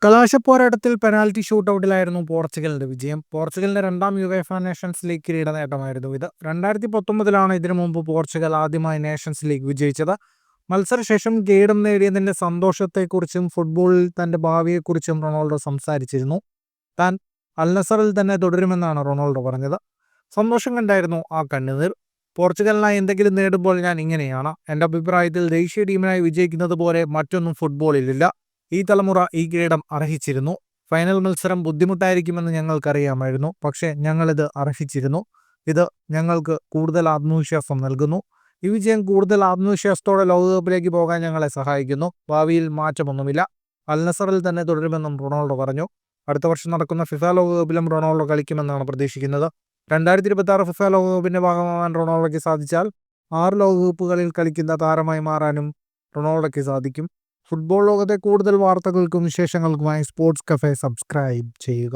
കലാശപ്പോരാട്ടത്തിൽ penalty ഷൂട്ടൗട്ടിലായിരുന്നു പോർച്ചുഗലിന്റെ വിജയം. പോർച്ചുഗലിന്റെ രണ്ടാം യുവേഫ നേഷൻസ് ലീഗ് കിരീട നേട്ടമായിരുന്നു ഇത്. 2019 ഇതിനു മുമ്പ് പോർച്ചുഗൽ ആദ്യമായി നേഷൻസ് ലീഗ് വിജയിച്ചത്. മത്സരശേഷം കിരീടം നേടിയതിന്റെ സന്തോഷത്തെക്കുറിച്ചും ഫുട്ബോളിൽ തന്റെ ഭാവിയെക്കുറിച്ചും റൊണാൾഡോ സംസാരിച്ചിരുന്നു. താൻ അൽ നസറിൽ തന്നെ തുടരുമെന്നാണ് റൊണാൾഡോ പറഞ്ഞത്. സന്തോഷം കണ്ടായിരുന്നു ആ കണ്ണുനീർ. പോർച്ചുഗലിനായി എന്തെങ്കിലും നേടുമ്പോൾ ഞാൻ ഇങ്ങനെയാണ്. എൻ്റെ അഭിപ്രായത്തിൽ ദേശീയ ടീമിനായി വിജയിക്കുന്നത് പോലെ മറ്റൊന്നും ഫുട്ബോളിലില്ല. ഈ തലമുറ ഈ കിരീടം അർഹിച്ചിരുന്നു. ഫൈനൽ മത്സരം ബുദ്ധിമുട്ടായിരിക്കുമെന്ന് ഞങ്ങൾക്കറിയാമായിരുന്നു. പക്ഷേ ഞങ്ങളിത് അർഹിച്ചിരുന്നു. ഇത് ഞങ്ങൾക്ക് കൂടുതൽ ആത്മവിശ്വാസം നൽകുന്നു. ഈ വിജയം കൂടുതൽ ആത്മവിശ്വാസത്തോടെ ലോകകപ്പിലേക്ക് പോകാൻ ഞങ്ങളെ സഹായിക്കുന്നു. ഭാവിയിൽ മാറ്റമൊന്നുമില്ല. അൽ നസറിൽ തന്നെ തുടരുമെന്നും റൊണാൾഡോ പറഞ്ഞു. അടുത്ത വർഷം നടക്കുന്ന ഫിഫ ലോകകപ്പിലും റൊണാൾഡോ കളിക്കുമെന്നാണ് പ്രതീക്ഷിക്കുന്നത്. 2026 ഫിഫ ലോകകപ്പിന്റെ ഭാഗമാകാൻ റൊണാൾഡോയ്ക്ക് സാധിച്ചാൽ 6 ലോകകപ്പുകളിൽ കളിക്കുന്ന താരമായി മാറാനും റൊണാൾഡോയ്ക്ക് സാധിക്കും. ഫുട്ബോൾ ലോകത്തെ കൂടുതൽ വാർത്തകൾക്കും വിശേഷങ്ങൾക്കുമായി സ്പോർട്സ് കഫേ സബ്സ്ക്രൈബ് ചെയ്യുക.